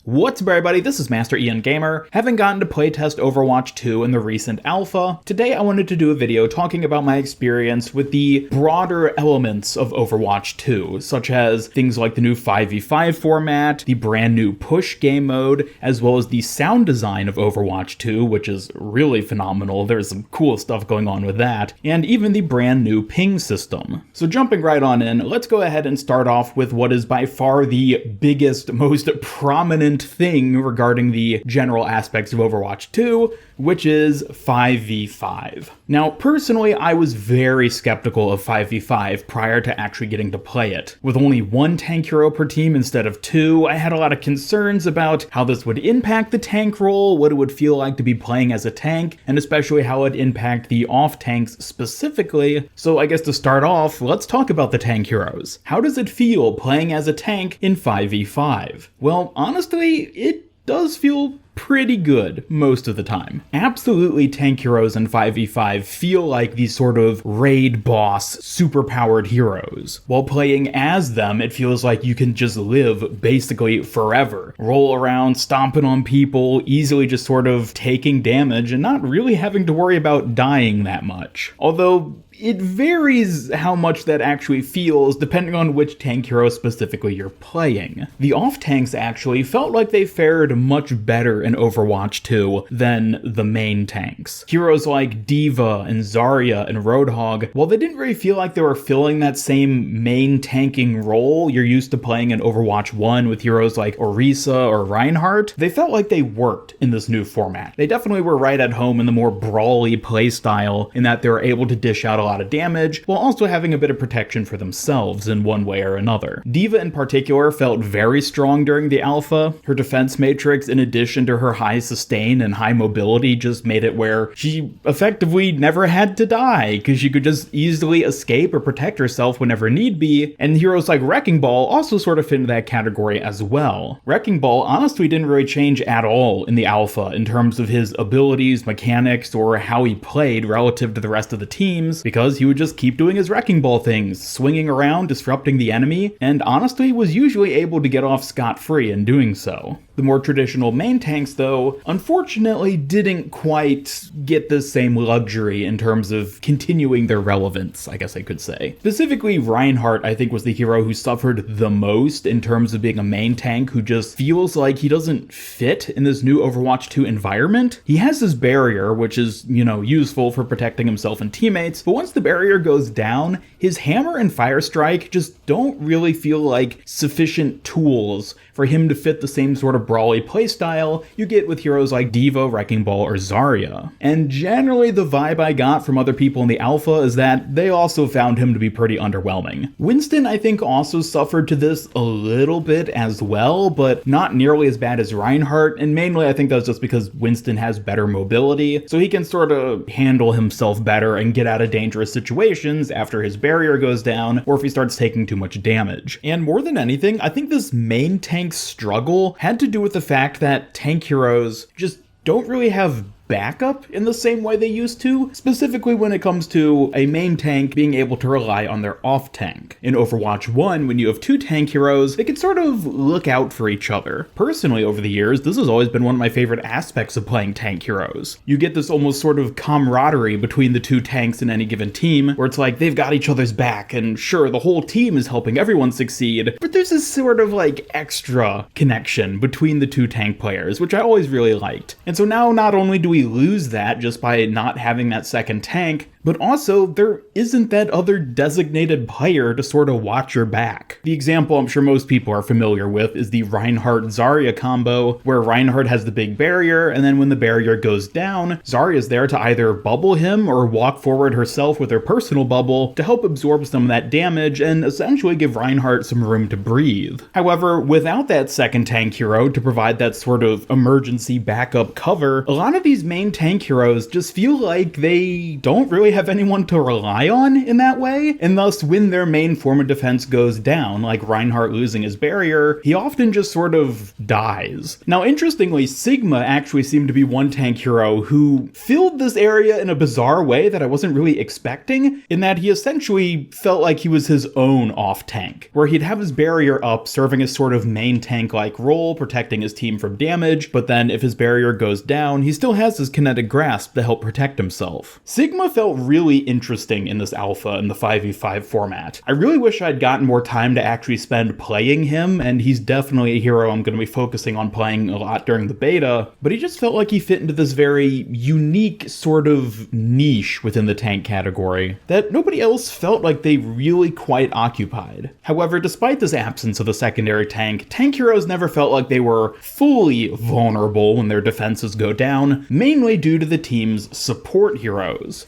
What's up everybody, this is Master Ian Gamer. Having gotten to playtest Overwatch 2 in the recent alpha, today I wanted to do a video talking about my experience with the broader elements of Overwatch 2, such as things like the new 5v5 format, the brand new push game mode, as well as the sound design of Overwatch 2, which is really phenomenal. There's some cool stuff going on with that, and even the brand new ping system. So jumping right on in, let's go ahead and start off with what is by far the biggest, most prominent thing regarding the general aspects of Overwatch 2, which is 5v5. Now, personally, I was very skeptical of 5v5 prior to actually getting to play it. With only one tank hero per team instead of two, I had a lot of concerns about how this would impact the tank role, what it would feel like to be playing as a tank, and especially how it would impact the off tanks specifically. So I guess to start off, let's talk about the tank heroes. How does it feel playing as a tank in 5v5? Well, honestly, it does feel pretty good most of the time. Absolutely, tank heroes in 5v5 feel like these sort of raid boss, superpowered heroes. While playing as them, it feels like you can just live basically forever. Roll around, stomping on people, easily just sort of taking damage and not really having to worry about dying that much. Although, it varies how much that actually feels depending on which tank hero specifically you're playing. The off-tanks actually felt like they fared much better in Overwatch 2 than the main tanks. Heroes like D.Va and Zarya and Roadhog, while they didn't really feel like they were filling that same main tanking role you're used to playing in Overwatch 1 with heroes like Orisa or Reinhardt, they felt like they worked in this new format. They definitely were right at home in the more brawly playstyle in that they were able to dish out a lot of damage while also having a bit of protection for themselves in one way or another. D.Va in particular felt very strong during the alpha. Her defense matrix, in addition to her high sustain and high mobility, just made it where she effectively never had to die because she could just easily escape or protect herself whenever need be, and heroes like Wrecking Ball also sort of fit into that category as well. Wrecking Ball honestly didn't really change at all in the alpha in terms of his abilities, mechanics, or how he played relative to the rest of the teams, because he would just keep doing his Wrecking Ball things, swinging around, disrupting the enemy, and honestly was usually able to get off scot-free in doing so. The more traditional main tanks, though, unfortunately didn't quite get the same luxury in terms of continuing their relevance, I guess I could say. Specifically, Reinhardt, I think, was the hero who suffered the most in terms of being a main tank who just feels like he doesn't fit in this new Overwatch 2 environment. He has his barrier, which is, useful for protecting himself and teammates, but once the barrier goes down, his hammer and fire strike just don't really feel like sufficient tools for him to fit the same sort of brawly playstyle you get with heroes like D.Va, Wrecking Ball, or Zarya. And generally the vibe I got from other people in the alpha is that they also found him to be pretty underwhelming. Winston, I think, also suffered to this a little bit as well, but not nearly as bad as Reinhardt, and mainly I think that's just because Winston has better mobility, so he can sort of handle himself better and get out of dangerous situations after his barrier goes down, or if he starts taking too much damage. And more than anything, I think this main tank struggle had to do with the fact that tank heroes just don't really have backup in the same way they used to, specifically when it comes to a main tank being able to rely on their off tank. In Overwatch 1, when you have two tank heroes, they can sort of look out for each other. Personally, over the years, this has always been one of my favorite aspects of playing tank heroes. You get this almost sort of camaraderie between the two tanks in any given team, where it's like they've got each other's back, and sure, the whole team is helping everyone succeed, but there's this sort of like extra connection between the two tank players, which I always really liked. And so now not only do we lose that just by not having that second tank, but also there isn't that other designated player to sort of watch your back. The example I'm sure most people are familiar with is the Reinhardt-Zarya combo, where Reinhardt has the big barrier, and then when the barrier goes down, Zarya's there to either bubble him or walk forward herself with her personal bubble to help absorb some of that damage and essentially give Reinhardt some room to breathe. However, without that second tank hero to provide that sort of emergency backup cover, a lot of these main tank heroes just feel like they don't really have anyone to rely on in that way, and thus when their main form of defense goes down, like Reinhardt losing his barrier, he often just sort of dies. Now interestingly, Sigma actually seemed to be one tank hero who filled this area in a bizarre way that I wasn't really expecting, in that he essentially felt like he was his own off-tank, where he'd have his barrier up serving as sort of main tank-like role, protecting his team from damage, but then if his barrier goes down, he still has his kinetic grasp to help protect himself. Sigma felt really interesting in this alpha in the 5v5 format. I really wish I'd gotten more time to actually spend playing him, and he's definitely a hero I'm going to be focusing on playing a lot during the beta, but he just felt like he fit into this very unique sort of niche within the tank category that nobody else felt like they really quite occupied. However, despite this absence of a secondary tank heroes never felt like they were fully vulnerable when their defenses go down, mainly due to the team's support heroes.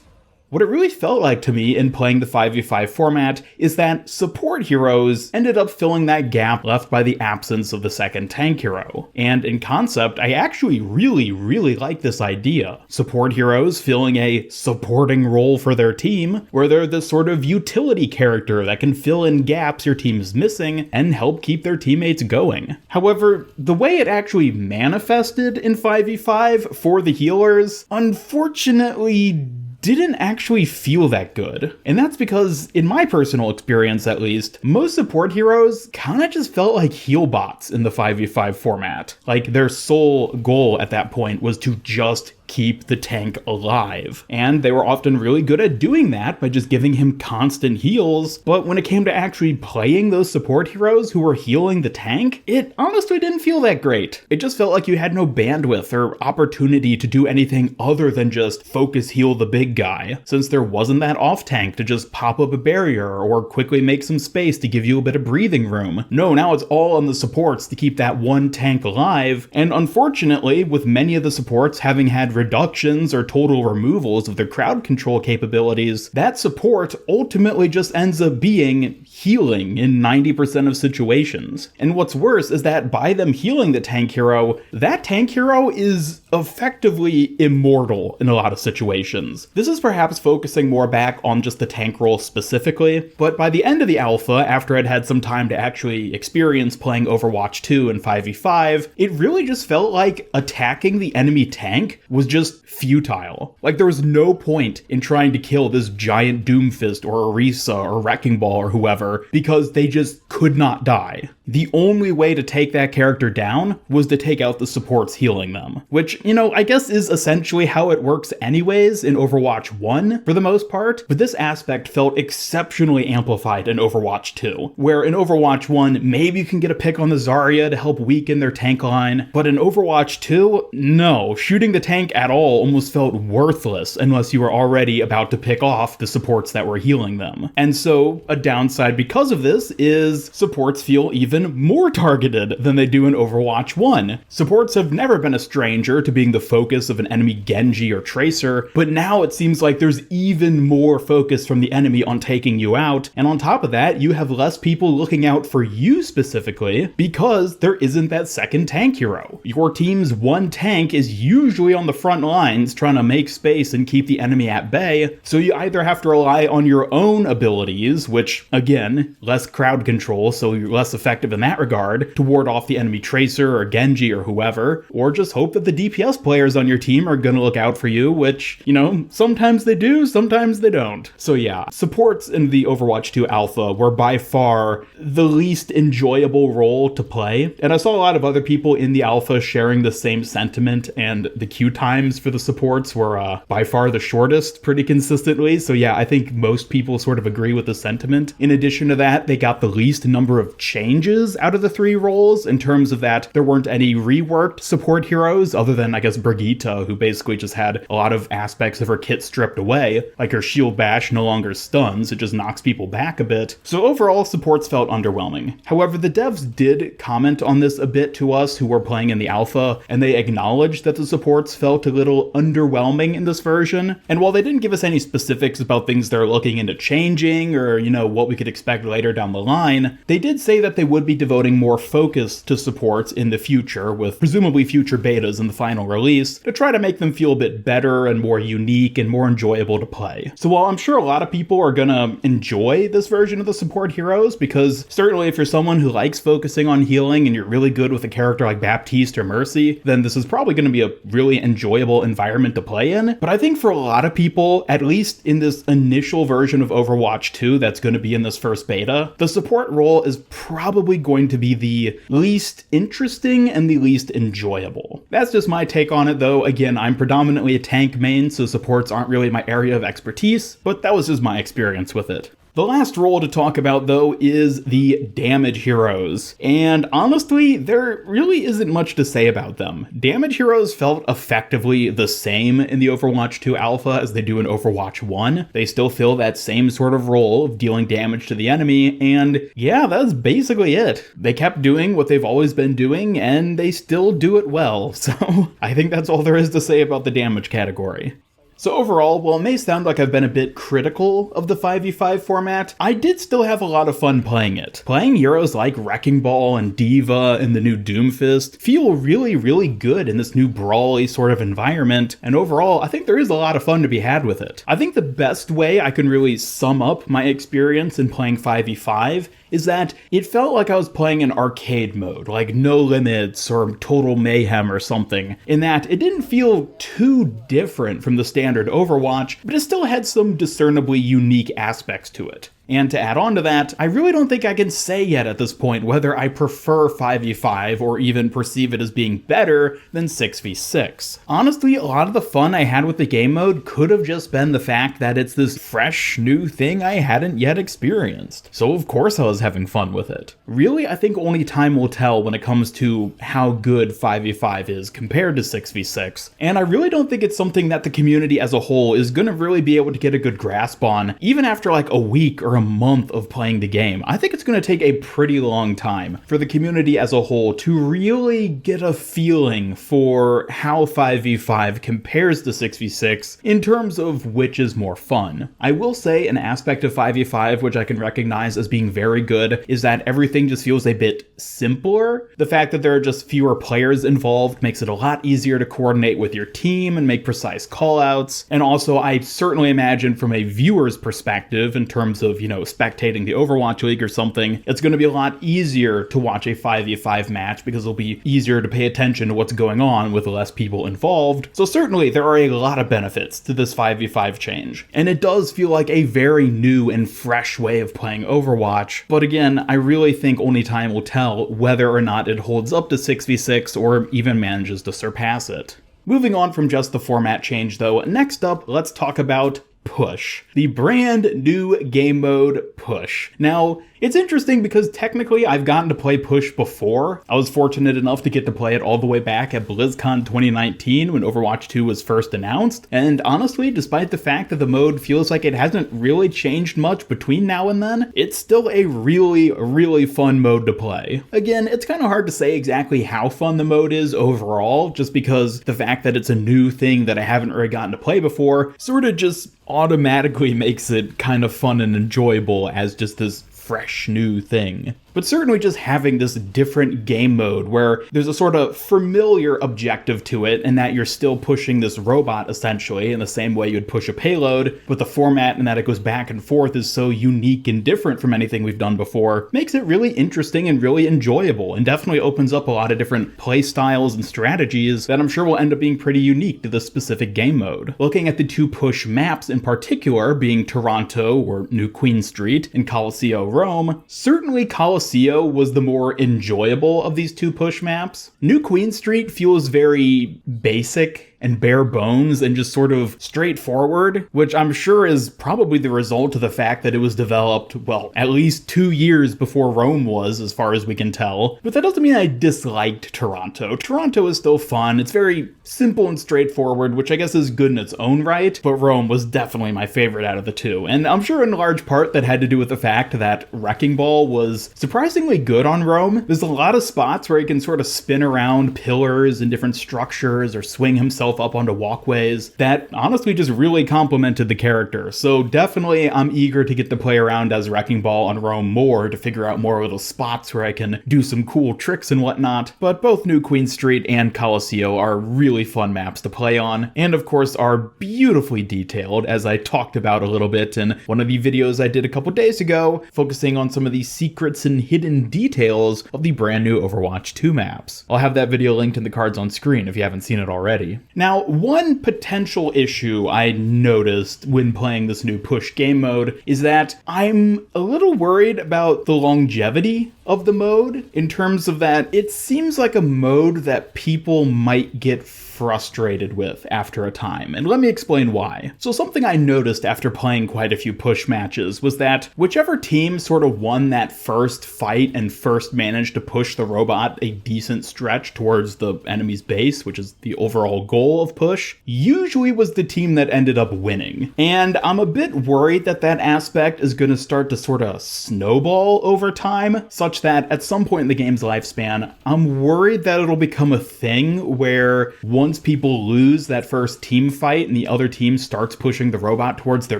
What it really felt like to me in playing the 5v5 format is that support heroes ended up filling that gap left by the absence of the second tank hero. And in concept, I actually really like this idea. Support heroes filling a supporting role for their team, where they're this sort of utility character that can fill in gaps your team is missing and help keep their teammates going. However, the way it actually manifested in 5v5 for the healers, unfortunately, didn't actually feel that good. And that's because, in my personal experience at least, most support heroes kinda just felt like heal bots in the 5v5 format. Like, their sole goal at that point was to just keep the tank alive. And they were often really good at doing that by just giving him constant heals, but when it came to actually playing those support heroes who were healing the tank, it honestly didn't feel that great. It just felt like you had no bandwidth or opportunity to do anything other than just focus heal the big guy, since there wasn't that off tank to just pop up a barrier or quickly make some space to give you a bit of breathing room. No, now it's all on the supports to keep that one tank alive, and unfortunately, with many of the supports having had reductions or total removals of their crowd control capabilities, that support ultimately just ends up being healing in 90% of situations. And what's worse is that by them healing the tank hero, that tank hero is effectively immortal in a lot of situations. This is perhaps focusing more back on just the tank role specifically, but by the end of the alpha, after I'd had some time to actually experience playing Overwatch 2 and 5v5, it really just felt like attacking the enemy tank was just futile. Like, there was no point in trying to kill this giant Doomfist or Orisa or Wrecking Ball or whoever, because they just could not die. The only way to take that character down was to take out the supports healing them, which, you know, I guess is essentially how it works anyways in Overwatch 1 for the most part, but this aspect felt exceptionally amplified in Overwatch 2, where in Overwatch 1, maybe you can get a pick on the Zarya to help weaken their tank line, but in Overwatch 2, no, shooting the tank at all almost felt worthless unless you were already about to pick off the supports that were healing them. And so, a downside because of this is supports feel even more targeted than they do in Overwatch 1. Supports have never been a stranger to being the focus of an enemy Genji or Tracer, but now it seems like there's even more focus from the enemy on taking you out, and on top of that, you have less people looking out for you specifically because there isn't that second tank hero. Your team's one tank is usually on the front lines trying to make space and keep the enemy at bay, so you either have to rely on your own abilities, which, again, less crowd control, so you're less effective in that regard, to ward off the enemy Tracer or Genji or whoever, or just hope that the DPS players on your team are gonna look out for you, which, you know, sometimes they do, sometimes they don't. So yeah, supports in the Overwatch 2 alpha were by far the least enjoyable role to play, and I saw a lot of other people in the alpha sharing the same sentiment, and the queue times for the supports were by far the shortest pretty consistently, so yeah, I think most people sort of agree with the sentiment. In addition to that, they got the least number of changes out of the three roles, in terms of that there weren't any reworked support heroes, other than, I guess, Brigitte, who basically just had a lot of aspects of her kit stripped away, like her shield bash no longer stuns, it just knocks people back a bit. So overall, supports felt underwhelming. However, the devs did comment on this a bit to us who were playing in the alpha, and they acknowledged that the supports felt a little underwhelming in this version, and while they didn't give us any specifics about things they're looking into changing, or, you know, what we could expect later down the line, they did say that they would would be devoting more focus to supports in the future, with presumably future betas in the final release, to try to make them feel a bit better and more unique and more enjoyable to play. So while I'm sure a lot of people are gonna enjoy this version of the support heroes, because certainly if you're someone who likes focusing on healing and you're really good with a character like Baptiste or Mercy, then this is probably gonna be a really enjoyable environment to play in. But I think for a lot of people, at least in this initial version of Overwatch 2 that's gonna be in this first beta, the support role is probably going to be the least interesting and the least enjoyable. That's just my take on it though. Again, I'm predominantly a tank main, so supports aren't really my area of expertise, but that was just my experience with it. The last role to talk about, though, is the damage heroes, and honestly, there really isn't much to say about them. Damage heroes felt effectively the same in the Overwatch 2 alpha as they do in Overwatch 1. They still fill that same sort of role of dealing damage to the enemy, and yeah, that's basically it. They kept doing what they've always been doing, and they still do it well, so I think that's all there is to say about the damage category. So overall, while it may sound like I've been a bit critical of the 5v5 format, I did still have a lot of fun playing it. Playing heroes like Wrecking Ball and D.Va and the new Doomfist feel really, really good in this new brawly sort of environment, and overall, I think there is a lot of fun to be had with it. I think the best way I can really sum up my experience in playing 5v5 is that it felt like I was playing an arcade mode, like No Limits or Total Mayhem or something, in that it didn't feel too different from the standard Overwatch, but it still had some discernibly unique aspects to it. And to add on to that, I really don't think I can say yet at this point whether I prefer 5v5 or even perceive it as being better than 6v6. Honestly, a lot of the fun I had with the game mode could have just been the fact that it's this fresh new thing I hadn't yet experienced. So of course I was having fun with it. Really, I think only time will tell when it comes to how good 5v5 is compared to 6v6. And I really don't think it's something that the community as a whole is gonna really be able to get a good grasp on, even after like a week or a month of playing the game. I think it's going to take a pretty long time for the community as a whole to really get a feeling for how 5v5 compares to 6v6 in terms of which is more fun. I will say an aspect of 5v5 which I can recognize as being very good is that everything just feels a bit simpler. The fact that there are just fewer players involved makes it a lot easier to coordinate with your team and make precise callouts. And also, I certainly imagine from a viewer's perspective, in terms of, spectating the Overwatch League or something, it's going to be a lot easier to watch a 5v5 match because it'll be easier to pay attention to what's going on with less people involved. So certainly there are a lot of benefits to this 5v5 change. And it does feel like a very new and fresh way of playing Overwatch. But again, I really think only time will tell whether or not it holds up to 6v6 or even manages to surpass it. Moving on from just the format change though, next up, let's talk about Push. The brand new game mode Push. Now, it's interesting because technically I've gotten to play Push before. I was fortunate enough to get to play it all the way back at BlizzCon 2019 when Overwatch 2 was first announced. And honestly, despite the fact that the mode feels like it hasn't really changed much between now and then, it's still a really, really fun mode to play. Again, it's kind of hard to say exactly how fun the mode is overall, just because the fact that it's a new thing that I haven't really gotten to play before sort of just automatically makes it kind of fun and enjoyable as just this fresh new thing. But certainly just having this different game mode where there's a sort of familiar objective to it and that you're still pushing this robot essentially in the same way you'd push a payload, but the format and that it goes back and forth is so unique and different from anything we've done before, makes it really interesting and really enjoyable, and definitely opens up a lot of different play styles and strategies that I'm sure will end up being pretty unique to this specific game mode. Looking at the two Push maps in particular, being Toronto or New Queen Street and Colosseo Rome, certainly Colosseo was the more enjoyable of these two Push maps. New Queen Street feels very basic and bare bones and just sort of straightforward, which I'm sure is probably the result of the fact that it was developed, well, at least 2 years before Rome was, as far as we can tell. But that doesn't mean I disliked Toronto. Toronto is still fun. It's very simple and straightforward, which I guess is good in its own right, but Rome was definitely my favorite out of the two. And I'm sure in large part that had to do with the fact that Wrecking Ball was surprisingly good on Rome. There's a lot of spots where he can sort of spin around pillars and different structures or swing himself himself up onto walkways that honestly just really complimented the character. So definitely I'm eager to get to play around as Wrecking Ball on Rome more to figure out more little spots where I can do some cool tricks and whatnot. But both New Queen Street and Colosseo are really fun maps to play on, and of course are beautifully detailed, as I talked about a little bit in one of the videos I did a couple days ago, focusing on some of the secrets and hidden details of the brand new Overwatch 2 maps. I'll have that video linked in the cards on screen if you haven't seen it already. Now, one potential issue I noticed when playing this new push game mode is that I'm a little worried about the longevity of the mode, in terms of that it seems like a mode that people might get frustrated with after a time, and let me explain why. So something I noticed after playing quite a few push matches was that whichever team sort of won that first fight and first managed to push the robot a decent stretch towards the enemy's base, which is the overall goal of push, usually was the team that ended up winning. And I'm a bit worried that that aspect is going to start to sort of snowball over time, such that at some point in the game's lifespan, I'm worried that it'll become a thing where once people lose that first team fight and the other team starts pushing the robot towards their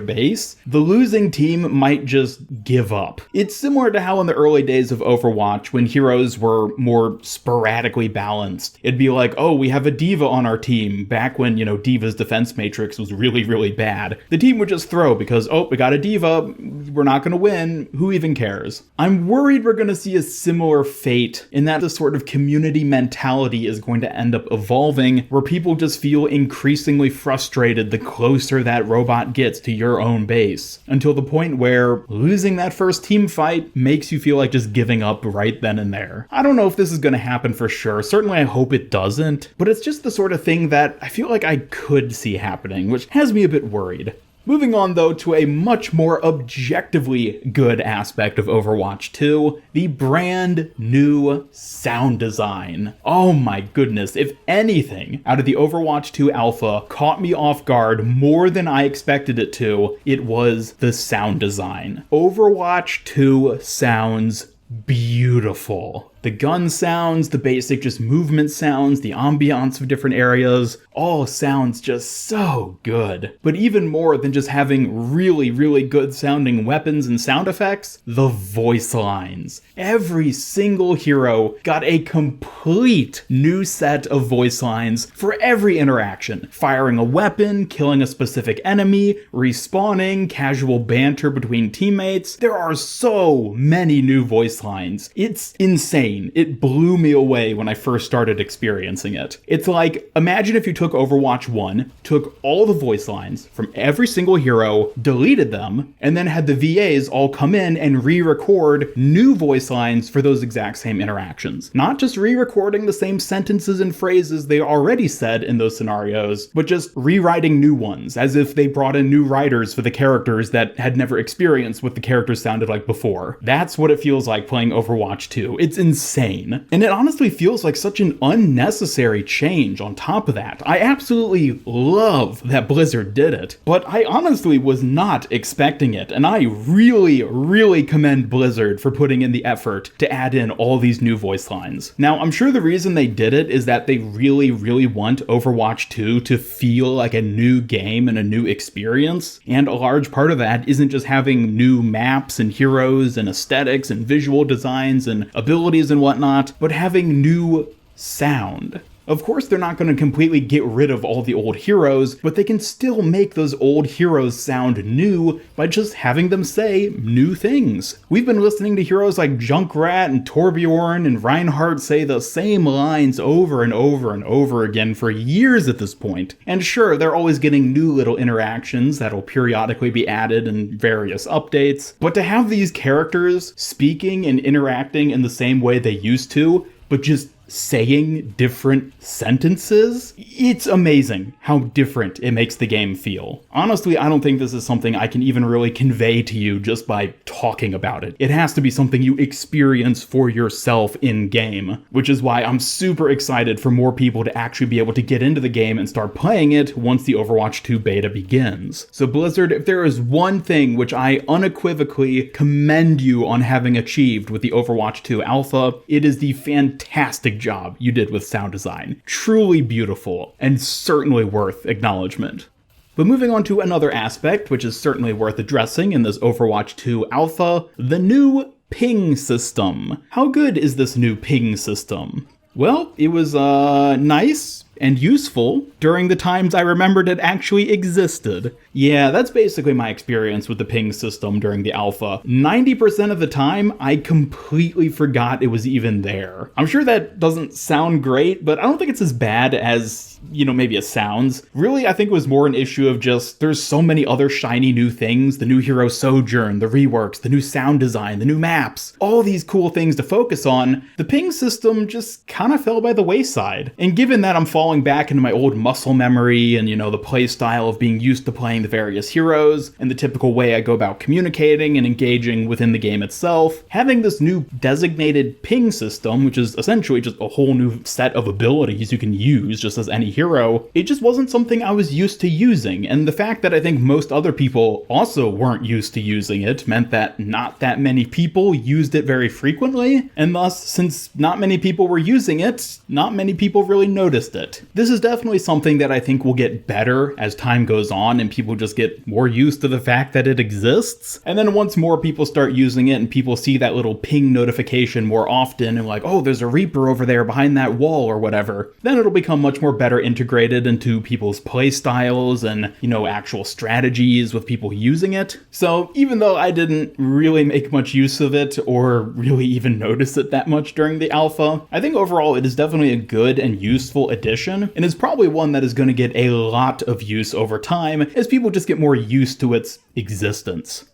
base, the losing team might just give up. It's similar to how in the early days of Overwatch, when heroes were more sporadically balanced, it'd be like, oh, we have a diva on our team, back when, Diva's defense matrix was really, really bad. The team would just throw because, oh, we got a diva, we're not going to win, who even cares? I'm worried we're going to see a similar fate in that the sort of community mentality is going to end up evolving, where people just feel increasingly frustrated the closer that robot gets to your own base, until the point where losing that first team fight makes you feel like just giving up right then and there. I don't know if this is going to happen for sure, certainly I hope it doesn't, but it's just the sort of thing that I feel like I could see happening, which has me a bit worried. Moving on though to a much more objectively good aspect of Overwatch 2, the brand new sound design. Oh my goodness, if anything out of the Overwatch 2 alpha caught me off guard more than I expected it to, it was the sound design. Overwatch 2 sounds beautiful. The gun sounds, the basic just movement sounds, the ambiance of different areas, all sounds just so good. But even more than just having really, really good sounding weapons and sound effects, the voice lines. Every single hero got a complete new set of voice lines for every interaction. Firing a weapon, killing a specific enemy, respawning, casual banter between teammates. There are so many new voice lines. It's insane. It blew me away when I first started experiencing it. It's like, imagine if you took Overwatch 1, took all the voice lines from every single hero, deleted them, and then had the VAs all come in and re-record new voice lines for those exact same interactions. Not just re-recording the same sentences and phrases they already said in those scenarios, but just rewriting new ones, as if they brought in new writers for the characters that had never experienced what the characters sounded like before. That's what it feels like playing Overwatch 2. It's insane. And it honestly feels like such an unnecessary change on top of that. I absolutely love that Blizzard did it, but I honestly was not expecting it, and I really, really commend Blizzard for putting in the effort to add in all these new voice lines. Now, I'm sure the reason they did it is that they really, really want Overwatch 2 to feel like a new game and a new experience, and a large part of that isn't just having new maps and heroes and aesthetics and visual designs and abilities and whatnot, but having new sound. Of course, they're not going to completely get rid of all the old heroes, but they can still make those old heroes sound new by just having them say new things. We've been listening to heroes like Junkrat and Torbjorn and Reinhardt say the same lines over and over and over again for years at this point. And sure, they're always getting new little interactions that'll periodically be added in various updates, but to have these characters speaking and interacting in the same way they used to, but just saying different sentences, it's amazing how different it makes the game feel. Honestly, I don't think this is something I can even really convey to you just by talking about it. It has to be something you experience for yourself in game, which is why I'm super excited for more people to actually be able to get into the game and start playing it once the Overwatch 2 beta begins. So Blizzard, if there is one thing which I unequivocally commend you on having achieved with the Overwatch 2 alpha, it is the fantastic job you did with sound design. Truly beautiful, and certainly worth acknowledgement. But moving on to another aspect, which is certainly worth addressing in this Overwatch 2 alpha, the new ping system. How good is this new ping system? Well, it was nice and useful during the times I remembered it actually existed. Yeah, that's basically my experience with the ping system during the alpha. 90% of the time, I completely forgot it was even there. I'm sure that doesn't sound great, but I don't think it's as bad as, maybe it sounds. Really, I think it was more an issue of just, there's so many other shiny new things, the new hero Sojourn, the reworks, the new sound design, the new maps, all these cool things to focus on. The ping system just kind of fell by the wayside. And given that I'm falling back into my old muscle memory and, the play style of being used to playing the various heroes and the typical way I go about communicating and engaging within the game itself, having this new designated ping system, which is essentially just a whole new set of abilities you can use just as any hero, it just wasn't something I was used to using. And the fact that I think most other people also weren't used to using it meant that not that many people used it very frequently, and thus, since not many people were using it, not many people really noticed it. This is definitely something that I think will get better as time goes on and people just get more used to the fact that it exists. And then once more people start using it and people see that little ping notification more often and like, oh, there's a Reaper over there behind that wall or whatever, then it'll become much more better integrated into people's play styles and, actual strategies with people using it. So even though I didn't really make much use of it or really even notice it that much during the alpha, I think overall it is definitely a good and useful addition, and is probably one that is going to get a lot of use over time as people just get more used to its existence.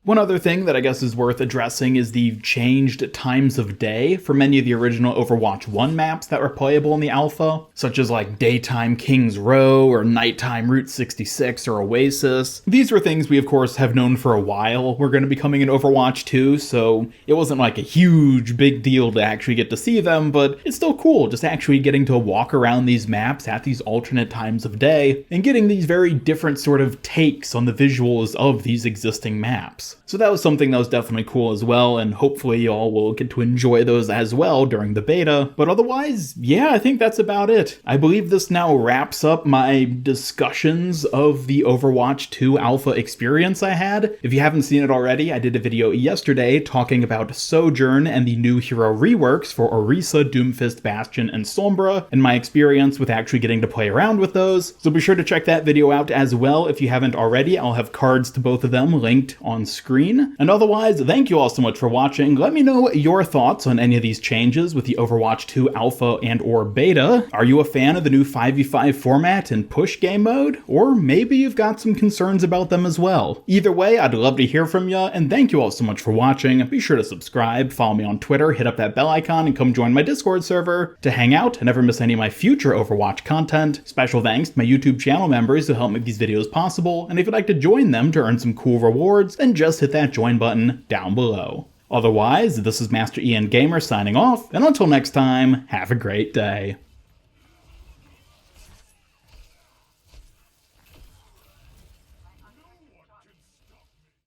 One other thing that I guess is worth addressing is the changed times of day for many of the original Overwatch 1 maps that were playable in the alpha, such as like daytime King's Row or nighttime Route 66 or Oasis. These were things we of course have known for a while were going to be coming in Overwatch 2, so it wasn't like a huge big deal to actually get to see them, but it's still cool just actually getting to walk around these maps at these alternate times of day and getting these very different sort of takes on the visuals of these existing maps. So that was something that was definitely cool as well, and hopefully y'all will get to enjoy those as well during the beta. But otherwise, yeah, I think that's about it. I believe this now wraps up my discussions of the Overwatch 2 alpha experience I had. If you haven't seen it already, I did a video yesterday talking about Sojourn and the new hero reworks for Orisa, Doomfist, Bastion, and Sombra, and my experience with actually getting to play around with those. So be sure to check that video out as well if you haven't already. I'll have cards to both of them linked on screen. And otherwise, thank you all so much for watching. Let me know your thoughts on any of these changes with the Overwatch 2 alpha and or beta. Are you a fan of the new 5v5 format and push game mode? Or maybe you've got some concerns about them as well. Either way, I'd love to hear from you, and thank you all so much for watching. Be sure to subscribe, follow me on Twitter, hit up that bell icon, and come join my Discord server to hang out and never miss any of my future Overwatch content. Special thanks to my YouTube channel members who help make these videos possible, and if you'd like to join them to earn some cool rewards, then just hit that join button down below. Otherwise, this is Master Ian Gamer signing off, and until next time, have a great day.